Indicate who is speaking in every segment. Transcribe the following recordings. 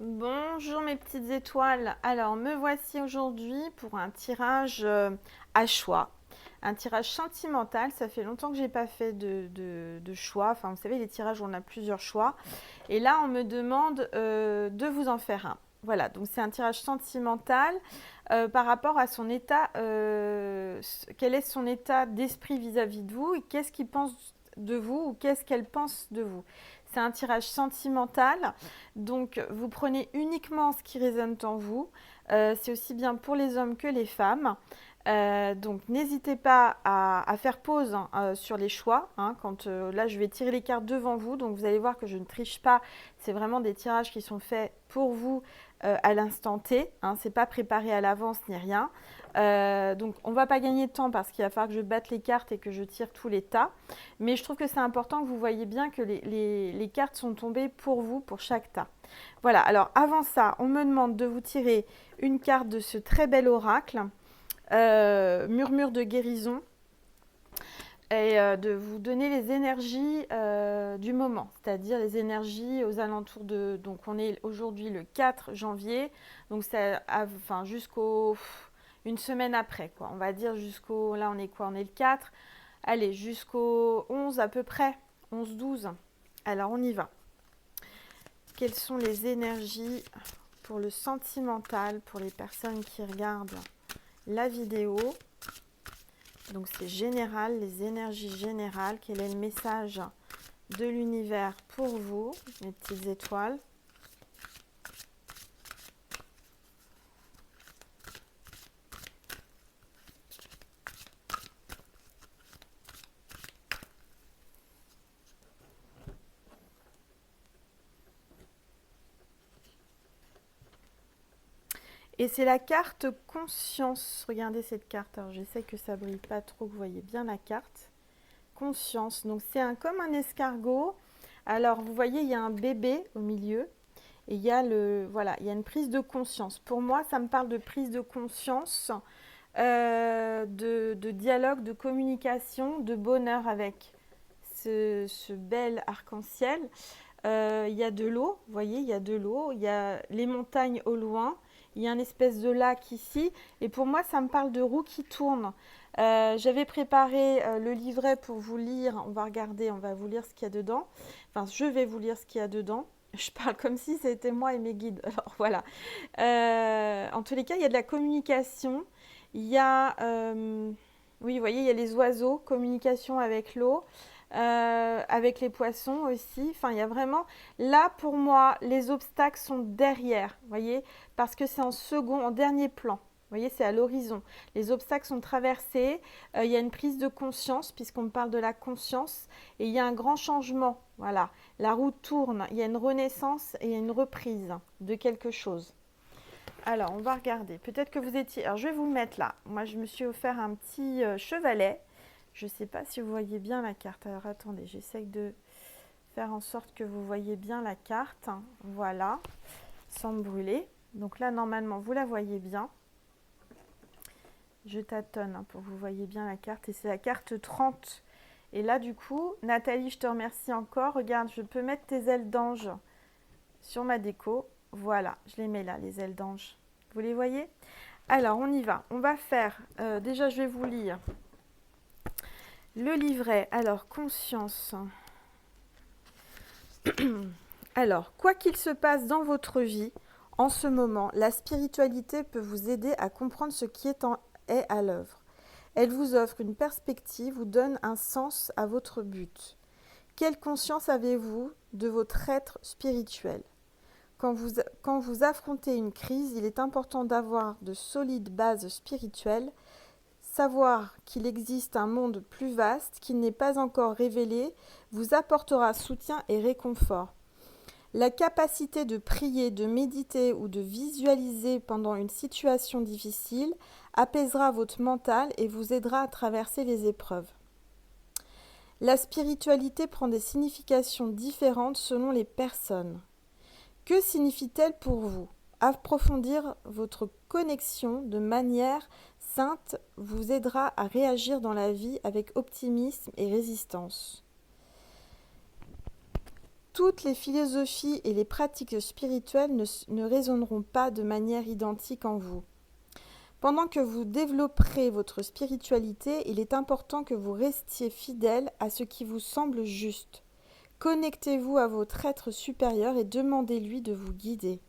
Speaker 1: Bonjour mes petites étoiles. Alors me voici aujourd'hui pour un tirage à choix. Un tirage sentimental. Ça fait longtemps que j'ai pas fait de choix. Enfin, vous savez, les tirages où on a plusieurs choix. Et là, on me demande de vous en faire un. Voilà, donc c'est un tirage sentimental par rapport à son état. Quel est son état d'esprit vis-à-vis de vous et qu'est-ce qu'il pense de vous ou qu'est-ce qu'elle pense de vous. C'est un tirage sentimental, donc vous prenez uniquement ce qui résonne en vous. C'est aussi bien pour les hommes que les femmes. Donc n'hésitez pas à faire pause sur les choix. Quand là je vais tirer les cartes devant vous, donc vous allez voir que je ne triche pas. C'est vraiment des tirages qui sont faits pour vous à l'instant T. C'est pas préparé à l'avance ni rien. Donc on va pas gagner de temps parce qu'il va falloir que je batte les cartes et que je tire tous les tas. Mais je trouve que c'est important que vous voyez bien que les cartes sont tombées pour vous, pour chaque tas. Voilà, alors avant ça, on me demande de vous tirer une carte de ce très bel oracle, murmure de guérison, et de vous donner les énergies du moment, c'est-à-dire les énergies aux alentours de... Donc on est aujourd'hui le 4 janvier, donc c'est enfin, jusqu'au... une semaine après, quoi. On va dire jusqu'au... Là on est quoi? On est le 4. Allez, jusqu'au 11 à peu près, 11-12. Alors on y va. Quelles sont les énergies pour le sentimental, pour les personnes qui regardent la vidéo? Donc c'est général, les énergies générales. Quel est le message de l'univers pour vous, mes petites étoiles? Et c'est la carte conscience. Regardez cette carte. Alors je sais que ça brille pas trop, que vous voyez bien la carte. Conscience. Donc c'est comme un escargot. Alors vous voyez, il y a un bébé au milieu. Et il y a voilà, il y a une prise de conscience. Pour moi, ça me parle de prise de conscience, de dialogue, de communication, de bonheur avec ce bel arc-en-ciel. Il y a de l'eau, vous voyez, il y a de l'eau, il y a les montagnes au loin, il y a une espèce de lac ici, et pour moi ça me parle de roue qui tourne. J'avais préparé le livret pour vous lire, on va regarder, on va vous lire ce qu'il y a dedans, enfin je vais vous lire ce qu'il y a dedans. Je parle comme si c'était moi et mes guides, alors voilà. En tous les cas, il y a de la communication, il y a, oui, vous voyez, il y a les oiseaux, communication avec l'eau. Avec les poissons aussi. Enfin, il y a vraiment... Là, pour moi, les obstacles sont derrière, vous voyez, parce que c'est en second, en dernier plan. Vous voyez, c'est à l'horizon. Les obstacles sont traversés. Il y a une prise de conscience, puisqu'on me parle de la conscience. Et il y a un grand changement. Voilà. La roue tourne. Il y a une renaissance et une reprise de quelque chose. Alors, on va regarder. Peut-être que vous étiez... Alors, je vais vous le mettre là. Moi, je me suis offert un petit chevalet. Je ne sais pas si vous voyez bien la carte. Alors attendez, j'essaye de faire en sorte que vous voyez bien la carte. Voilà, sans me brûler. Donc là, normalement, vous la voyez bien. Je tâtonne pour que vous voyez bien la carte. Et c'est la carte 30. Et là, du coup, Nathalie, je te remercie encore. Regarde, je peux mettre tes ailes d'ange sur ma déco. Voilà, je les mets là, les ailes d'ange. Vous les voyez? Alors, on y va. On va faire... déjà, je vais vous lire le livret. Alors, conscience. Alors, quoi qu'il se passe dans votre vie, en ce moment, la spiritualité peut vous aider à comprendre ce qui est à l'œuvre. Elle vous offre une perspective, vous donne un sens à votre but. Quelle conscience avez-vous de votre être spirituel ? Quand vous affrontez une crise, il est important d'avoir de solides bases spirituelles, savoir qu'il existe un monde plus vaste qui n'est pas encore révélé vous apportera soutien et réconfort. La capacité de prier, de méditer ou de visualiser pendant une situation difficile apaisera votre mental et vous aidera à traverser les épreuves. La spiritualité prend des significations différentes selon les personnes. Que signifie-t-elle pour vous ? Approfondir votre connexion de manière sainte vous aidera à réagir dans la vie avec optimisme et résistance. Toutes les philosophies et les pratiques spirituelles ne résonneront pas de manière identique en vous. Pendant que vous développerez votre spiritualité, il est important que vous restiez fidèle à ce qui vous semble juste. Connectez-vous à votre être supérieur et demandez-lui de vous guider.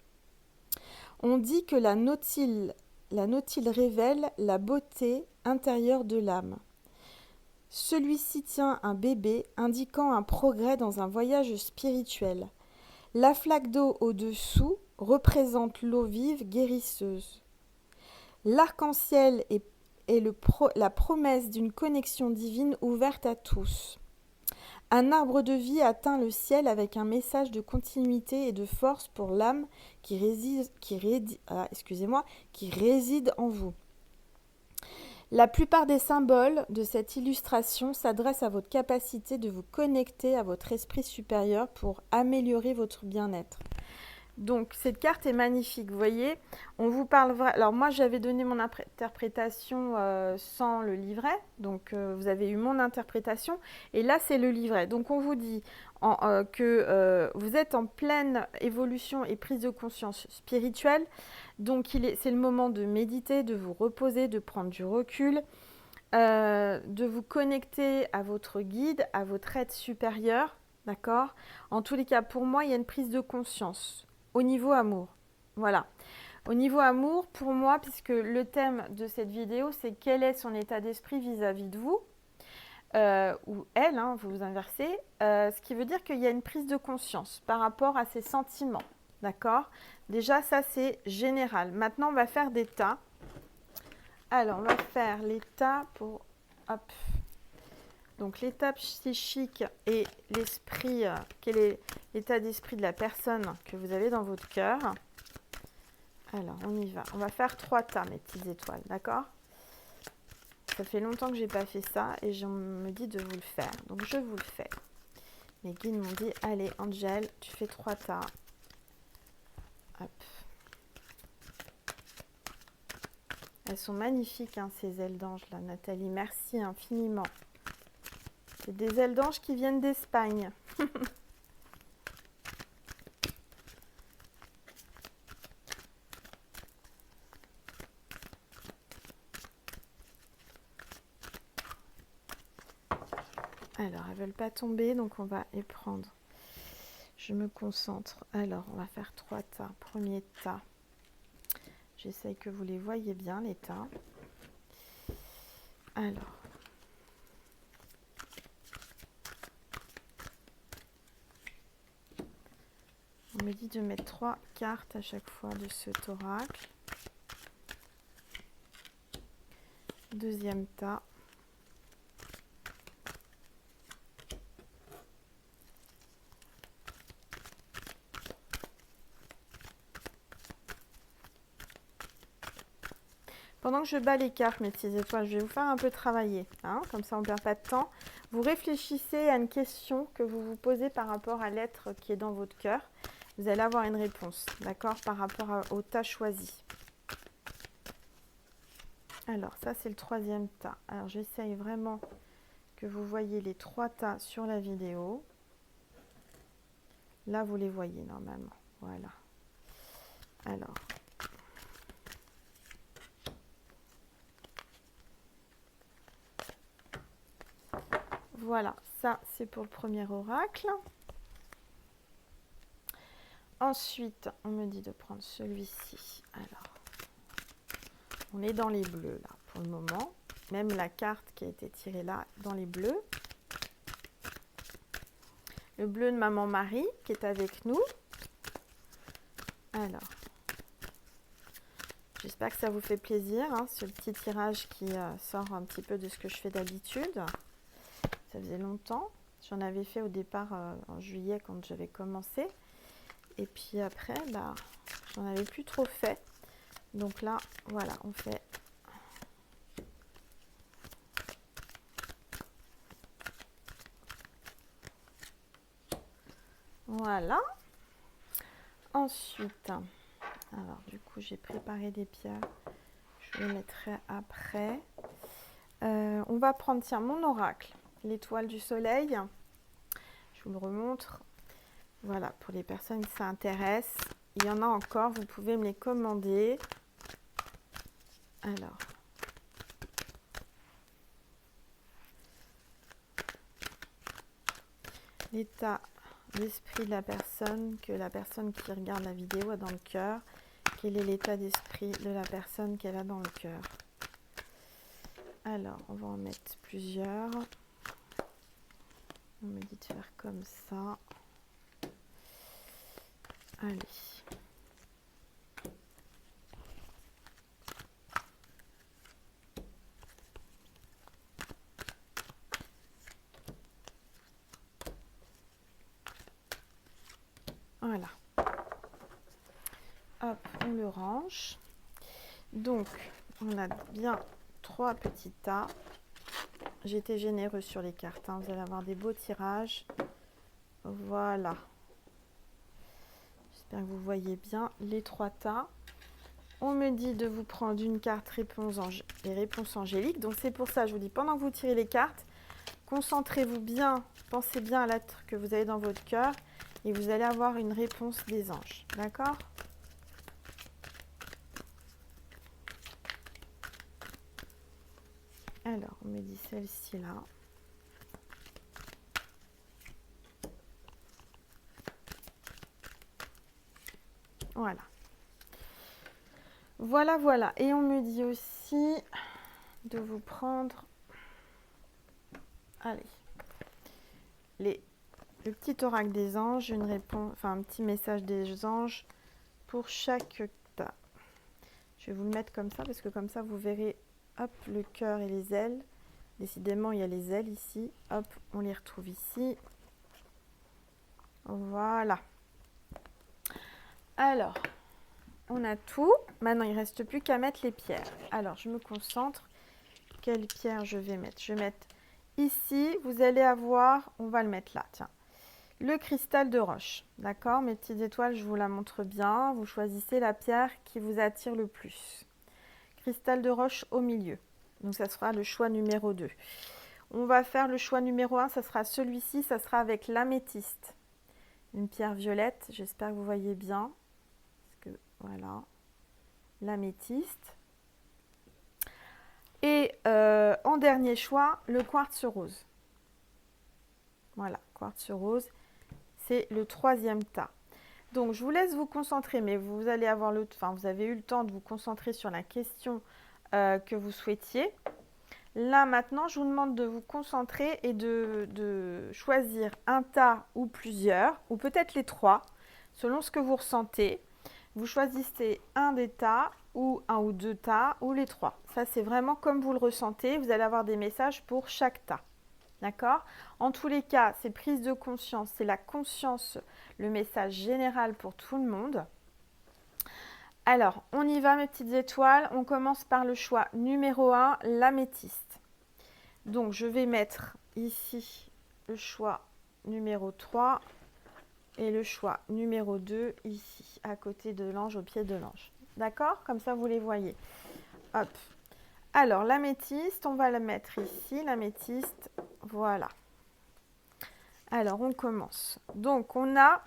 Speaker 1: On dit que la nautile révèle la beauté intérieure de l'âme. Celui-ci tient un bébé, indiquant un progrès dans un voyage spirituel. La flaque d'eau au-dessous représente l'eau vive guérisseuse. L'arc-en-ciel est la promesse d'une connexion divine ouverte à tous. Un arbre de vie atteint le ciel avec un message de continuité et de force pour l'âme qui réside en vous. La plupart des symboles de cette illustration s'adressent à votre capacité de vous connecter à votre esprit supérieur pour améliorer votre bien-être. Donc, cette carte est magnifique, vous voyez. On vous parle... Alors, moi, j'avais donné mon interprétation sans le livret. Donc, vous avez eu mon interprétation. Et là, c'est le livret. Donc, on vous dit que vous êtes en pleine évolution et prise de conscience spirituelle. Donc, c'est le moment de méditer, de vous reposer, de prendre du recul, de vous connecter à votre guide, à votre être supérieur. D'accord ? En tous les cas, pour moi, il y a une prise de conscience. Au niveau amour, voilà. Au niveau amour, pour moi, puisque le thème de cette vidéo, c'est quel est son état d'esprit vis-à-vis de vous, ou elle, hein, vous inversez, ce qui veut dire qu'il y a une prise de conscience par rapport à ses sentiments, d'accord? Déjà, ça, c'est général. Maintenant, on va faire des tas. Alors, on va faire les tas pour... Hop. Donc, l'état psychique et l'esprit, quel est l'état d'esprit de la personne que vous avez dans votre cœur. Alors, on y va. On va faire 3 tas, mes petites étoiles, d'accord? Ça fait longtemps que je n'ai pas fait ça et je me dis de vous le faire. Donc, je vous le fais. Mes guides m'ont dit, allez, Angel, tu fais 3 tas. Hop. Elles sont magnifiques, hein, ces ailes d'ange, là, Nathalie. Merci infiniment. C'est des ailes d'ange qui viennent d'Espagne. Alors, elles ne veulent pas tomber, donc on va les prendre. Je me concentre. Alors, on va faire 3 tas. Premier tas. J'essaye que vous les voyez bien, les tas. Alors. On me dit de mettre 3 cartes à chaque fois de cet oracle. Deuxième tas. Pendant que je bats les cartes, mes petites étoiles, je vais vous faire un peu travailler. Hein, comme ça, on ne perd pas de temps. Vous réfléchissez à une question que vous vous posez par rapport à l'être qui est dans votre cœur. Vous allez avoir une réponse, d'accord, par rapport au tas choisi. Alors, ça, c'est le 3e tas. Alors, j'essaye vraiment que vous voyez les 3 tas sur la vidéo. Là, vous les voyez normalement. Voilà. Alors. Voilà, ça, c'est pour le premier oracle. Ensuite, on me dit de prendre celui-ci. Alors, on est dans les bleus, là, pour le moment. Même la carte qui a été tirée là, dans les bleus. Le bleu de Maman Marie, qui est avec nous. Alors, j'espère que ça vous fait plaisir, hein, ce petit tirage qui sort un petit peu de ce que je fais d'habitude. Ça faisait longtemps. J'en avais fait au départ en juillet, quand j'avais commencé. Et puis après, bah, j'en avais plus trop fait. Donc là, voilà, on fait... Voilà. Ensuite, alors du coup, j'ai préparé des pierres. Je les mettrai après. On va prendre, tiens, mon oracle, l'étoile du soleil. Je vous le remontre. Voilà, pour les personnes qui s'intéressent. Il y en a encore, vous pouvez me les commander. Alors. L'état d'esprit de la personne, que la personne qui regarde la vidéo a dans le cœur. Quel est l'état d'esprit de la personne qu'elle a dans le cœur? Alors, on va en mettre plusieurs. On me dit de faire comme ça. Allez. Voilà. Hop, on le range. Donc, on a bien 3 petits tas. J'ai été généreux sur les cartes, hein. Vous allez avoir des beaux tirages. Voilà. J'espère que vous voyez bien les 3 tas. On me dit de vous prendre une carte les réponses angéliques. Donc c'est pour ça, je vous dis, pendant que vous tirez les cartes, concentrez-vous bien, pensez bien à l'être que vous avez dans votre cœur et vous allez avoir une réponse des anges. D'accord ? Alors, on me dit celle-ci là. Voilà. Voilà, voilà. Et on me dit aussi de vous prendre, allez, le petit oracle des anges, une réponse, enfin un petit message des anges pour chaque tas. Je vais vous le mettre comme ça parce que comme ça vous verrez, hop, le cœur et les ailes. Décidément, il y a les ailes ici. Hop, on les retrouve ici. Voilà. Alors, on a tout. Maintenant, il ne reste plus qu'à mettre les pierres. Alors, je me concentre. Quelle pierre je vais mettre? Je vais mettre ici. Vous allez avoir, on va le mettre là, tiens. Le cristal de roche. D'accord? Mes petites étoiles, je vous la montre bien. Vous choisissez la pierre qui vous attire le plus. Cristal de roche au milieu. Donc, ça sera le choix numéro 2. On va faire le choix numéro 1. Ça sera celui-ci. Ça sera avec l'améthyste. Une pierre violette. J'espère que vous voyez bien. Parce que, voilà. L'améthyste. Et en dernier choix, le quartz rose. Voilà, quartz rose. C'est le 3e tas. Donc, je vous laisse vous concentrer, mais vous allez avoir vous avez eu le temps de vous concentrer sur la question que vous souhaitiez. Là, maintenant, je vous demande de vous concentrer et de choisir un tas ou plusieurs, ou peut-être les 3, selon ce que vous ressentez. Vous choisissez un des tas, ou un ou 2 tas, ou les 3. Ça, c'est vraiment comme vous le ressentez. Vous allez avoir des messages pour chaque tas. D'accord? En tous les cas, c'est prise de conscience, c'est la conscience, le message général pour tout le monde. Alors, on y va mes petites étoiles. On commence par le choix numéro 1, l'améthyste. Donc, je vais mettre ici le choix numéro 3 et le choix numéro 2 ici, à côté de l'ange, au pied de l'ange. D'accord? Comme ça, vous les voyez. Hop. Alors, l'améthyste, on va la mettre ici, l'améthyste, voilà. Alors, on commence. Donc, on a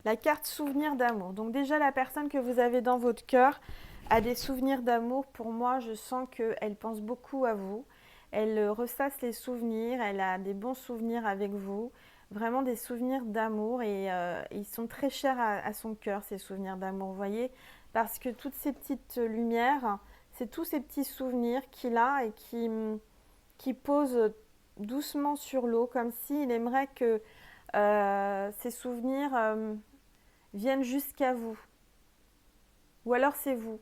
Speaker 1: la carte souvenir d'amour. Donc, déjà, la personne que vous avez dans votre cœur a des souvenirs d'amour. Pour moi, je sens qu'elle pense beaucoup à vous. Elle ressasse les souvenirs, elle a des bons souvenirs avec vous. Vraiment des souvenirs d'amour et ils sont très chers à son cœur, ces souvenirs d'amour, vous voyez. Parce que toutes ces petites lumières, c'est tous ces petits souvenirs qu'il a et qui posent doucement sur l'eau, comme s'il aimerait que ces souvenirs viennent jusqu'à vous. Ou alors c'est vous.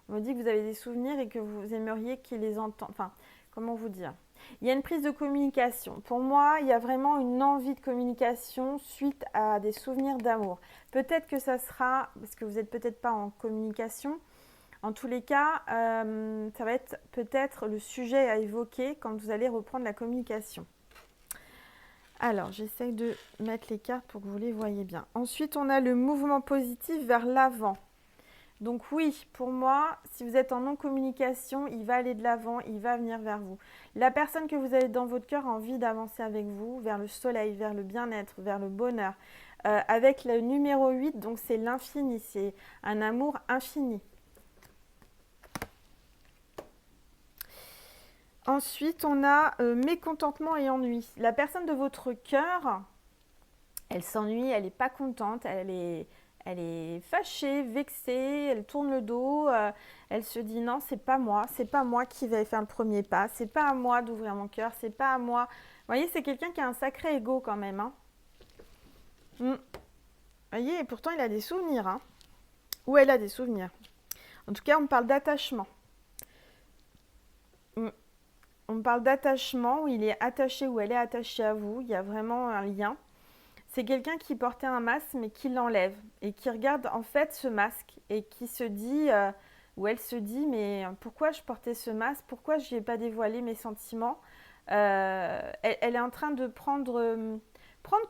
Speaker 1: On me dit que vous avez des souvenirs et que vous aimeriez qu'ils les entendent. Enfin, comment vous dire? Il y a une prise de communication. Pour moi, il y a vraiment une envie de communication suite à des souvenirs d'amour. Peut-être que ça sera, parce que vous n'êtes peut-être pas en communication, en tous les cas, ça va être peut-être le sujet à évoquer quand vous allez reprendre la communication. Alors, j'essaye de mettre les cartes pour que vous les voyez bien. Ensuite, on a le mouvement positif vers l'avant. Donc oui, pour moi, si vous êtes en non-communication, il va aller de l'avant, il va venir vers vous. La personne que vous avez dans votre cœur a envie d'avancer avec vous vers le soleil, vers le bien-être, vers le bonheur. avec le numéro 8, donc c'est l'infini, c'est un amour infini. Ensuite, on a mécontentement et ennui. La personne de votre cœur, elle s'ennuie, elle n'est pas contente, elle est fâchée, vexée, elle tourne le dos, elle se dit non, c'est pas moi qui vais faire le premier pas, c'est pas à moi d'ouvrir mon cœur, c'est pas à moi. Vous voyez, c'est quelqu'un qui a un sacré ego quand même. Hein. Vous voyez, et pourtant il a des souvenirs. Hein. Ou elle a des souvenirs. En tout cas, on me parle d'attachement. On me parle d'attachement, où il est attaché ou elle est attachée à vous, il y a vraiment un lien. C'est quelqu'un qui portait un masque mais qui l'enlève et qui regarde en fait ce masque et qui se dit, ou elle se dit, mais pourquoi je portais ce masque? Pourquoi je n'ai pas dévoilé mes sentiments? Elle est en train de prendre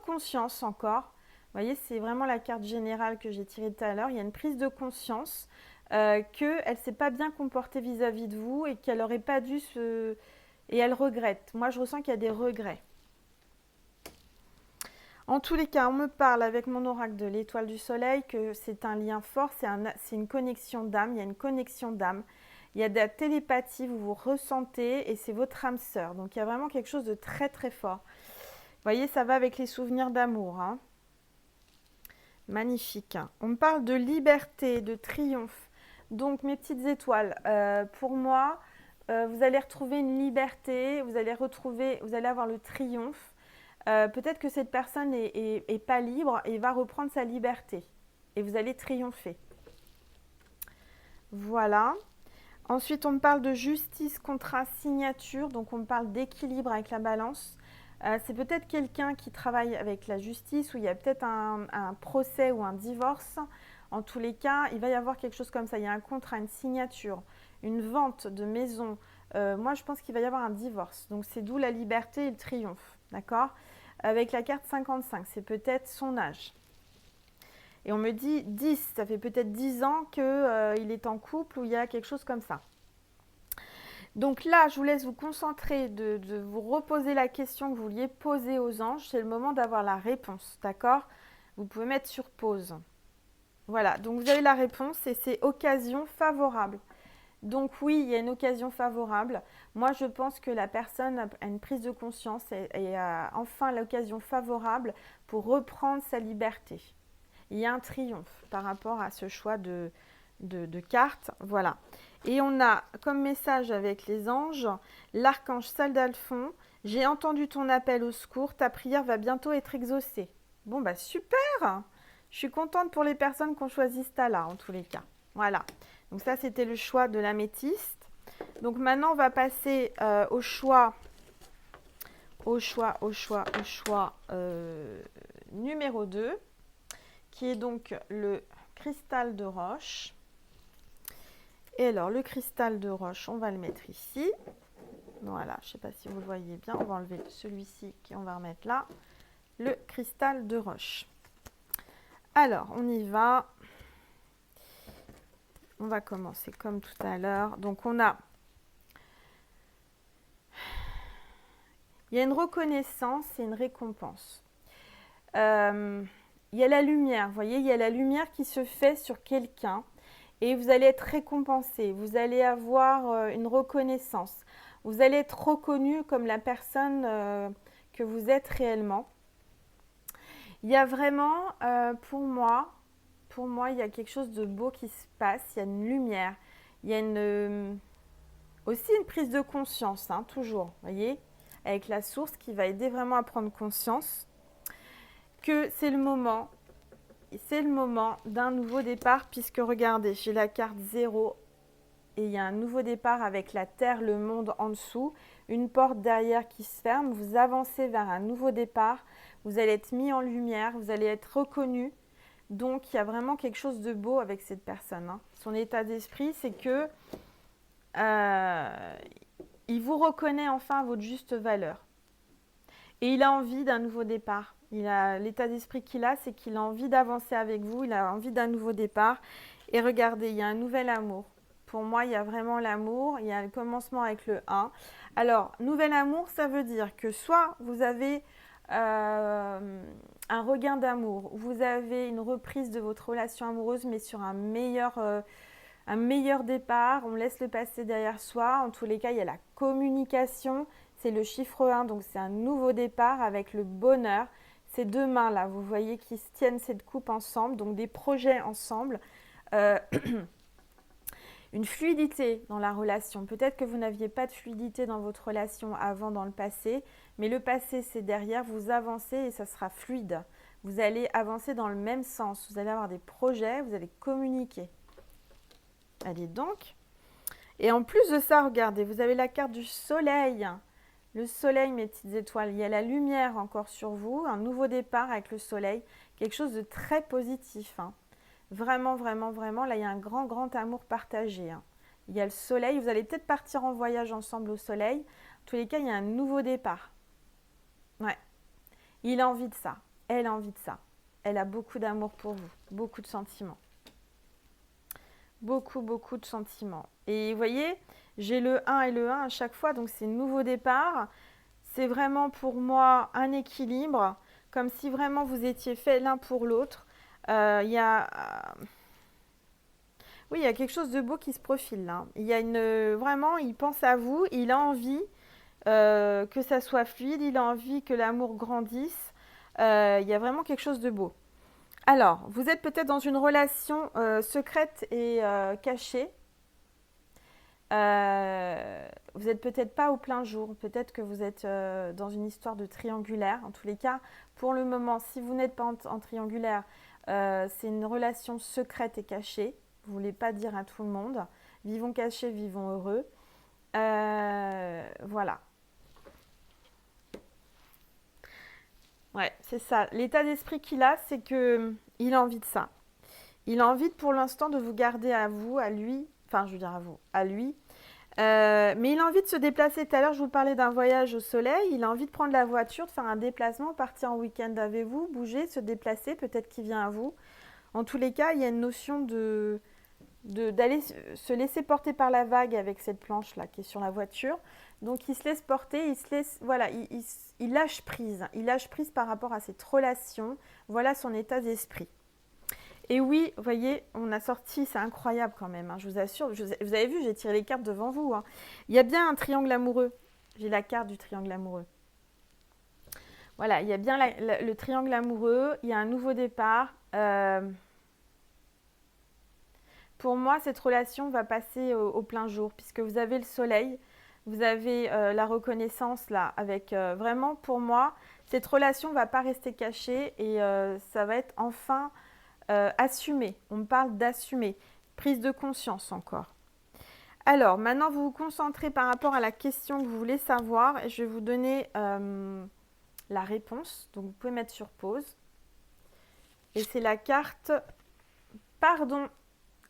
Speaker 1: conscience encore. Vous voyez, c'est vraiment la carte générale que j'ai tirée tout à l'heure. Il y a une prise de conscience qu'elle ne s'est pas bien comportée vis-à-vis de vous et qu'elle n'aurait pas dû se... Et elle regrette. Moi, je ressens qu'il y a des regrets. En tous les cas, on me parle avec mon oracle de l'étoile du soleil que c'est un lien fort, c'est une connexion d'âme, il y a une connexion d'âme. Il y a de la télépathie, vous vous ressentez et c'est votre âme sœur. Donc il y a vraiment quelque chose de très très fort. Vous voyez, ça va avec les souvenirs d'amour. Hein. Magnifique. On me parle de liberté, de triomphe. Donc mes petites étoiles, pour moi, vous allez retrouver une liberté, vous allez avoir le triomphe. Peut-être que cette personne est pas libre et va reprendre sa liberté. Et vous allez triompher. Voilà. Ensuite, on me parle de justice, contrat, signature. Donc, on me parle d'équilibre avec la balance. C'est peut-être quelqu'un qui travaille avec la justice ou il y a peut-être un procès ou un divorce. En tous les cas, il va y avoir quelque chose comme ça. Il y a un contrat, une signature, une vente de maison. Moi, je pense qu'il va y avoir un divorce. Donc, c'est d'où la liberté et le triomphe. D'accord ? Avec la carte 55, c'est peut-être son âge. Et on me dit 10, ça fait peut-être 10 ans qu'il est en couple ou il y a quelque chose comme ça. Donc là, je vous laisse vous concentrer, de vous reposer la question que vous vouliez poser aux anges. C'est le moment d'avoir la réponse, d'accord? Vous pouvez mettre sur pause. Voilà, donc vous avez la réponse et c'est occasion favorable. Donc oui, il y a une occasion favorable. Moi, je pense que la personne a une prise de conscience et a enfin l'occasion favorable pour reprendre sa liberté. Il y a un triomphe par rapport à ce choix de cartes. Voilà. Et on a comme message avec les anges, l'archange Saldalphon, j'ai entendu ton appel au secours, ta prière va bientôt être exaucée. Bon, bah super! Je suis contente pour les personnes qui ont choisi ce tas-là, en tous les cas. Voilà. Donc ça, c'était le choix de l'améthyste. Donc maintenant, on va passer au choix numéro 2, qui est donc le cristal de roche. Et alors, le cristal de roche, on va le mettre ici. Voilà, je ne sais pas si vous le voyez bien. On va enlever celui-ci et on va remettre là. Le cristal de roche. Alors, on y va. On va commencer comme tout à l'heure. Donc, il y a une reconnaissance et une récompense. Il y a la lumière, vous voyez, il y a la lumière qui se fait sur quelqu'un et vous allez être récompensé. Vous allez avoir une reconnaissance. Vous allez être reconnu comme la personne que vous êtes réellement. Il y a vraiment, pour moi, il y a quelque chose de beau qui se passe. Il y a une lumière. Il y a aussi une prise de conscience, hein, toujours, vous voyez, avec la source qui va aider vraiment à prendre conscience que c'est le moment d'un nouveau départ, puisque regardez, j'ai la carte 0 et il y a un nouveau départ avec la terre, le monde en dessous, une porte derrière qui se ferme, vous avancez vers un nouveau départ, vous allez être mis en lumière, vous allez être reconnu. Donc il y a vraiment quelque chose de beau avec cette personne. Hein. Son état d'esprit, c'est que il vous reconnaît enfin à votre juste valeur. Et il a envie d'un nouveau départ. L'état d'esprit qu'il a, c'est qu'il a envie d'avancer avec vous, il a envie d'un nouveau départ. Et regardez, il y a un nouvel amour. Pour moi, il y a vraiment l'amour, il y a le commencement avec le 1. Alors, nouvel amour, ça veut dire que soit vous avez un regain d'amour. Vous avez une reprise de votre relation amoureuse, mais sur un meilleur départ. On laisse le passé derrière soi. En tous les cas, il y a la communication. C'est le chiffre 1, donc c'est un nouveau départ avec le bonheur. Ces deux mains-là, vous voyez, qui se tiennent cette coupe ensemble, donc des projets ensemble. Euh, une fluidité dans la relation. Peut-être que vous n'aviez pas de fluidité dans votre relation avant, dans le passé, mais le passé, c'est derrière, vous avancez et ça sera fluide. Vous allez avancer dans le même sens, vous allez avoir des projets, vous allez communiquer. Allez donc. Et en plus de ça, regardez, vous avez la carte du soleil. Le soleil, mes petites étoiles, il y a la lumière encore sur vous, un nouveau départ avec le soleil, quelque chose de très positif, hein. Vraiment, vraiment, vraiment, là, il y a un grand, grand amour partagé, hein. Il y a le soleil, vous allez peut-être partir en voyage ensemble au soleil. En tous les cas, il y a un nouveau départ. Ouais, il a envie de ça, elle a envie de ça. Elle a beaucoup d'amour pour vous, beaucoup de sentiments. Beaucoup, beaucoup de sentiments. Et vous voyez, j'ai le 1 et le 1 à chaque fois, donc c'est nouveau départ. C'est vraiment pour moi un équilibre, comme si vraiment vous étiez fait l'un pour l'autre. Il y a Oui, il y a quelque chose de beau qui se profile là. Il y a vraiment, il pense à vous, il a envie que ça soit fluide, il a envie que l'amour grandisse. Il y a vraiment quelque chose de beau. Alors, vous êtes peut-être dans une relation secrète et cachée. Vous n'êtes peut-être pas au plein jour. Peut-être que vous êtes dans une histoire de triangulaire. En tous les cas, pour le moment, si vous n'êtes pas en triangulaire, c'est une relation secrète et cachée. Vous ne voulez pas dire à tout le monde. Vivons cachés, vivons heureux. Voilà. Ouais, c'est ça. L'état d'esprit qu'il a, c'est que il a envie de ça. Il a envie pour l'instant de vous garder à vous, à lui. Enfin, je veux dire à vous, à lui. Mais il a envie de se déplacer. Tout à l'heure, je vous parlais d'un voyage au soleil. Il a envie de prendre la voiture, de faire un déplacement, partir en week-end avec vous, bouger, se déplacer. Peut-être qu'il vient à vous. En tous les cas, il y a une notion d'aller se laisser porter par la vague avec cette planche là qui est sur la voiture. Donc il se laisse porter, il se laisse, voilà, il lâche prise. Il lâche prise par rapport à cette relation. Voilà son état d'esprit. Et oui, vous voyez, on a sorti, c'est incroyable quand même, hein, je vous assure. Vous avez vu, j'ai tiré les cartes devant vous, hein. Il y a bien un triangle amoureux. J'ai la carte du triangle amoureux. Voilà, il y a bien le triangle amoureux. Il y a un nouveau départ. Pour moi, cette relation va passer au plein jour, puisque vous avez le soleil, vous avez la reconnaissance là, avec vraiment, pour moi, cette relation ne va pas rester cachée et ça va être enfin assumé. On me parle d'assumer, prise de conscience encore. Alors, maintenant, vous vous concentrez par rapport à la question que vous voulez savoir et je vais vous donner la réponse. Donc, vous pouvez mettre sur pause. Et c'est la carte pardon.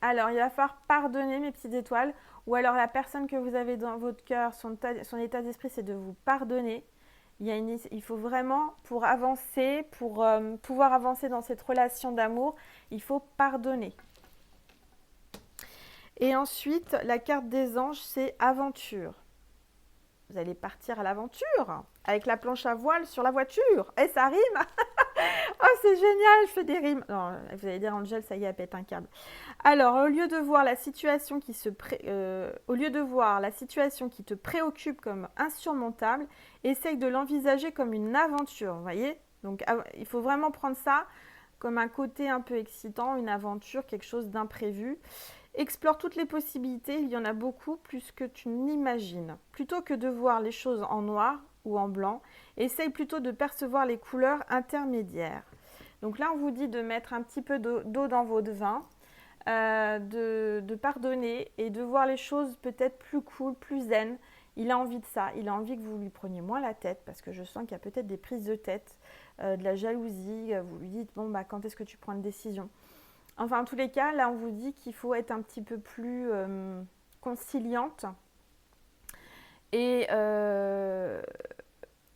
Speaker 1: Alors, il va falloir pardonner mes petites étoiles. Ou alors, la personne que vous avez dans votre cœur, son état d'esprit, c'est de vous pardonner. Il faut vraiment, pour avancer, pour pouvoir avancer dans cette relation d'amour, il faut pardonner. Et ensuite, la carte des anges, c'est aventure. Vous allez partir à l'aventure avec la planche à voile sur la voiture. Et ça rime. Oh, c'est génial, je fais des rimes. Non, vous allez dire, Angel, ça y est, elle pète un câble. Alors, au lieu de voir la situation qui te préoccupe comme insurmontable, essaye de l'envisager comme une aventure, vous voyez. Donc, il faut vraiment prendre ça comme un côté un peu excitant, une aventure, quelque chose d'imprévu. Explore toutes les possibilités, il y en a beaucoup, plus que tu n'imagines. Plutôt que de voir les choses en noir ou en blanc, essaye plutôt de percevoir les couleurs intermédiaires. Donc là, on vous dit de mettre un petit peu d'eau dans votre vin, de pardonner et de voir les choses peut-être plus cool, plus zen. Il a envie de ça, il a envie que vous lui preniez moins la tête parce que je sens qu'il y a peut-être des prises de tête, de la jalousie. Vous lui dites, bon, bah, quand est-ce que tu prends une décision ? Enfin, en tous les cas, là, on vous dit qu'il faut être un petit peu plus conciliante et,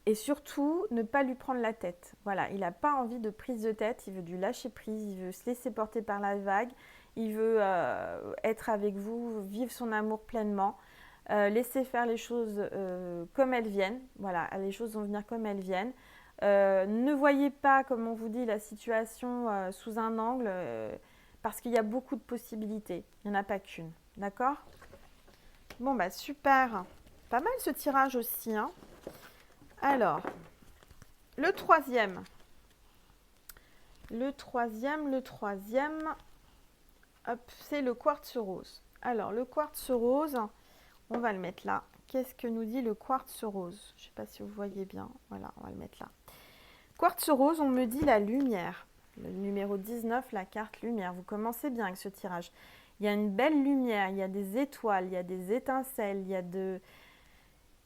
Speaker 1: et surtout ne pas lui prendre la tête. Voilà, il n'a pas envie de prise de tête, il veut du lâcher prise, il veut se laisser porter par la vague, il veut être avec vous, vivre son amour pleinement, laisser faire les choses comme elles viennent. Voilà, les choses vont venir comme elles viennent. Ne voyez pas, comme on vous dit, la situation sous un angle parce qu'il y a beaucoup de possibilités. Il n'y en a pas qu'une. D'accord? Bon, bah super. Pas mal ce tirage aussi, hein. Alors, le troisième. Le troisième, hop, c'est le quartz rose. Alors, le quartz rose, on va le mettre là. Qu'est-ce que nous dit le quartz rose? Je ne sais pas si vous voyez bien. Voilà, on va le mettre là. Quartz rose, on me dit la lumière. Le numéro 19, la carte lumière. Vous commencez bien avec ce tirage. Il y a une belle lumière, il y a des étoiles, il y a des étincelles, il y a de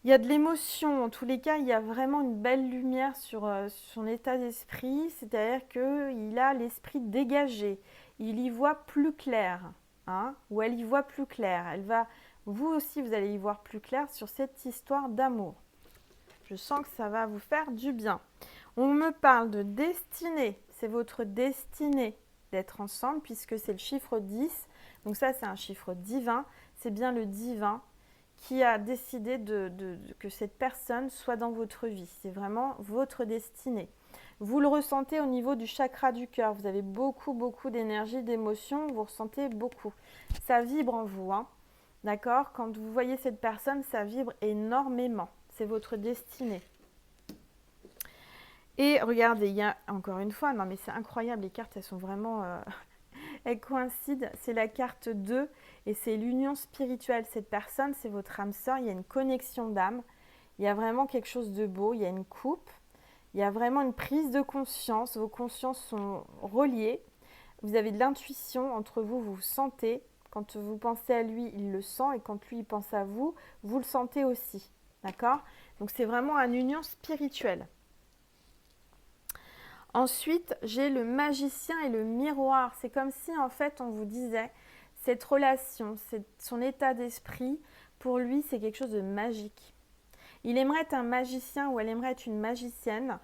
Speaker 1: l'émotion. En tous les cas, il y a vraiment une belle lumière sur son état d'esprit. C'est-à-dire qu'il a l'esprit dégagé. Il y voit plus clair. Hein, ou elle y voit plus clair. Vous aussi, vous allez y voir plus clair sur cette histoire d'amour. Je sens que ça va vous faire du bien. On me parle de destinée. C'est votre destinée d'être ensemble puisque c'est le chiffre 10. Donc ça, c'est un chiffre divin. C'est bien le divin qui a décidé que cette personne soit dans votre vie. C'est vraiment votre destinée. Vous le ressentez au niveau du chakra du cœur. Vous avez beaucoup, beaucoup d'énergie, d'émotion. Vous ressentez beaucoup. Ça vibre en vous. Hein. D'accord? Quand vous voyez cette personne, ça vibre énormément. C'est votre destinée. Et regardez, il y a encore une fois, non mais c'est incroyable, les cartes, elles sont vraiment... elles coïncident. C'est la carte 2 et c'est l'union spirituelle. Cette personne, c'est votre âme sœur. Il y a une connexion d'âme. Il y a vraiment quelque chose de beau. Il y a une coupe. Il y a vraiment une prise de conscience. Vos consciences sont reliées. Vous avez de l'intuition entre vous. Vous sentez. Quand vous pensez à lui, il le sent. Et quand lui, il pense à vous, vous le sentez aussi. D'accord? Donc, c'est vraiment une union spirituelle. Ensuite, j'ai le magicien et le miroir. C'est comme si, en fait, on vous disait, cette relation, son état d'esprit, pour lui, c'est quelque chose de magique. Il aimerait être un magicien ou elle aimerait être une magicienne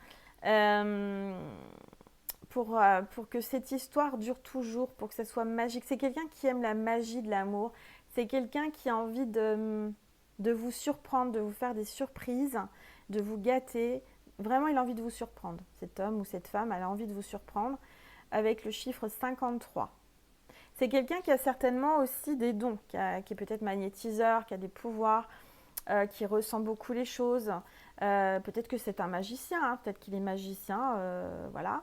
Speaker 1: pour que cette histoire dure toujours, pour que ça soit magique. C'est quelqu'un qui aime la magie de l'amour. C'est quelqu'un qui a envie de vous surprendre, de vous faire des surprises, de vous gâter. Vraiment, il a envie de vous surprendre. Cet homme ou cette femme, elle a envie de vous surprendre avec le chiffre 53. C'est quelqu'un qui a certainement aussi des dons, qui est peut-être magnétiseur, qui a des pouvoirs, qui ressent beaucoup les choses. Peut-être que c'est un magicien, hein, peut-être qu'il est magicien, voilà.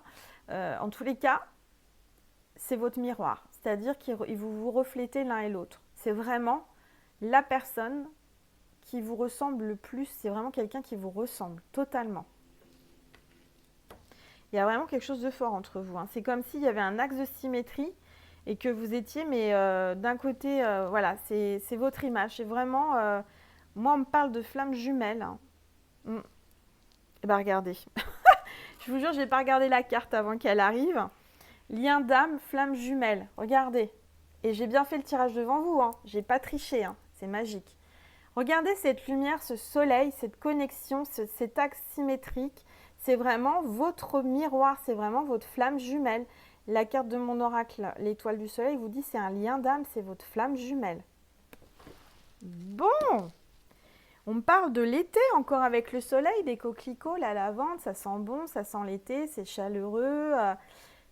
Speaker 1: En tous les cas, c'est votre miroir. C'est-à-dire que vous vous reflétez l'un et l'autre. C'est vraiment la personne qui vous ressemble le plus. C'est vraiment quelqu'un qui vous ressemble totalement. Il y a vraiment quelque chose de fort entre vous. Hein. C'est comme s'il y avait un axe de symétrie et que vous étiez, mais d'un côté, voilà, c'est votre image. C'est vraiment, moi, on me parle de flammes jumelles. Hein. Et bien, regardez. Je vous jure, je n'ai pas regardé la carte avant qu'elle arrive. Lien d'âme, flammes jumelles. Regardez. Et j'ai bien fait le tirage devant vous. Hein. Je n'ai pas triché. Hein. C'est magique. Regardez cette lumière, ce soleil, cette connexion, cet axe symétrique. C'est vraiment votre miroir, c'est vraiment votre flamme jumelle. La carte de mon oracle, l'étoile du soleil, vous dit c'est un lien d'âme, c'est votre flamme jumelle. Bon, on me parle de l'été encore avec le soleil, des coquelicots, la lavande, ça sent bon, ça sent l'été, c'est chaleureux,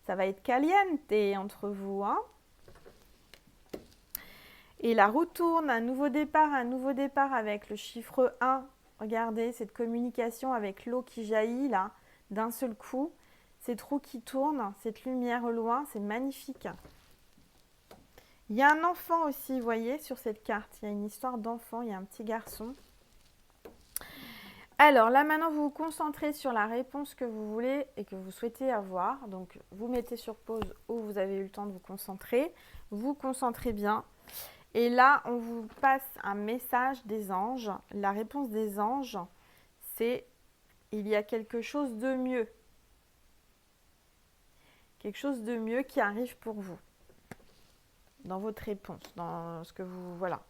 Speaker 1: ça va être caliente entre vous. Hein. Et la roue tourne, un nouveau départ avec le chiffre 1. Regardez cette communication avec l'eau qui jaillit là, d'un seul coup. Cette roue qui tourne, cette lumière au loin, c'est magnifique. Il y a un enfant aussi, vous voyez, sur cette carte. Il y a une histoire d'enfant, il y a un petit garçon. Alors là, maintenant, vous vous concentrez sur la réponse que vous voulez et que vous souhaitez avoir. Donc, vous mettez sur pause où vous avez eu le temps de vous concentrer. Vous concentrez bien. Et là, on vous passe un message des anges. La réponse des anges, c'est « il y a quelque chose de mieux ». Quelque chose de mieux qui arrive pour vous. Dans votre réponse, dans ce que vous... Voilà.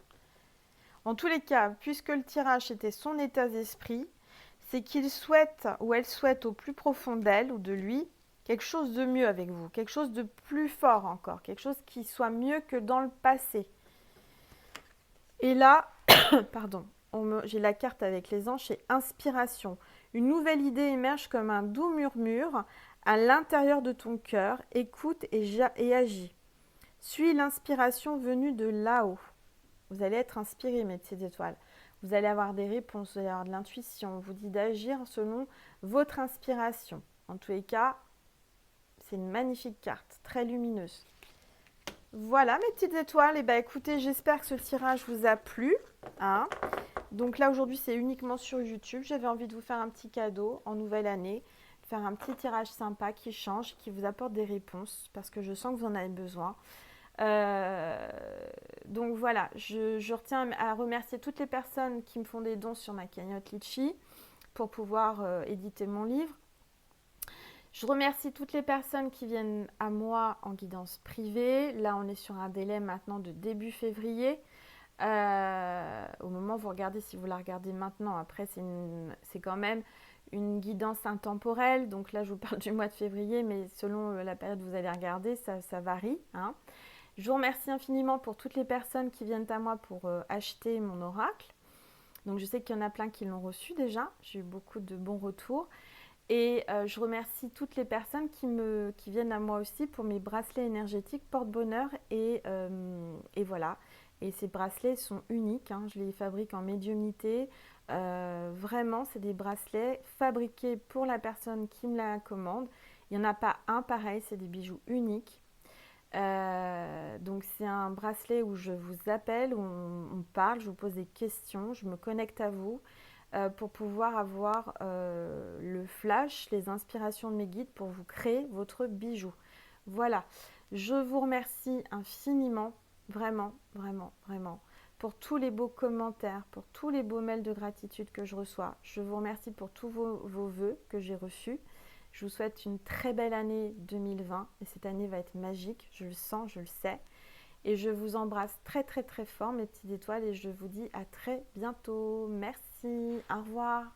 Speaker 1: En tous les cas, puisque le tirage était son état d'esprit, c'est qu'il souhaite ou elle souhaite au plus profond d'elle ou de lui quelque chose de mieux avec vous. Quelque chose de plus fort encore. Quelque chose qui soit mieux que dans le passé. Et là, pardon, j'ai la carte avec les anges, c'est inspiration. Une nouvelle idée émerge comme un doux murmure à l'intérieur de ton cœur. Écoute et agis. Suis l'inspiration venue de là-haut. Vous allez être inspiré, mes petites étoiles. Vous allez avoir des réponses, vous allez avoir de l'intuition. On vous dit d'agir selon votre inspiration. En tous les cas, c'est une magnifique carte, très lumineuse. Voilà mes petites étoiles. Et ben écoutez, j'espère que ce tirage vous a plu. Hein. Donc là aujourd'hui c'est uniquement sur YouTube. J'avais envie de vous faire un petit cadeau en nouvelle année, de faire un petit tirage sympa qui change, qui vous apporte des réponses parce que je sens que vous en avez besoin. Euh, donc voilà, je retiens à remercier toutes les personnes qui me font des dons sur ma cagnotte Litchi pour pouvoir éditer mon livre. Je remercie toutes les personnes qui viennent à moi en guidance privée. Là, on est sur un délai maintenant de début février. Au moment où vous regardez, si vous la regardez maintenant, après, c'est quand même une guidance intemporelle. Donc là, je vous parle du mois de février, mais selon la période que vous allez regarder, ça varie. Hein. Je vous remercie infiniment pour toutes les personnes qui viennent à moi pour acheter mon oracle. Donc je sais qu'il y en a plein qui l'ont reçu déjà. J'ai eu beaucoup de bons retours. Et je remercie toutes les personnes qui viennent à moi aussi pour mes bracelets énergétiques porte-bonheur. Et voilà. Et ces bracelets sont uniques. Hein. Je les fabrique en médiumnité. Vraiment, c'est des bracelets fabriqués pour la personne qui me la commande. Il n'y en a pas un pareil. C'est des bijoux uniques. Donc c'est un bracelet où je vous appelle, où on parle, je vous pose des questions, je me connecte à vous pour pouvoir avoir le flash, les inspirations de mes guides pour vous créer votre bijou. Voilà, je vous remercie infiniment, vraiment, vraiment, vraiment, pour tous les beaux commentaires, pour tous les beaux mails de gratitude que je reçois. Je vous remercie pour tous vos vœux que j'ai reçus. Je vous souhaite une très belle année 2020 et cette année va être magique, je le sens, je le sais. Et je vous embrasse très très très fort mes petites étoiles et je vous dis à très bientôt. Merci, au revoir.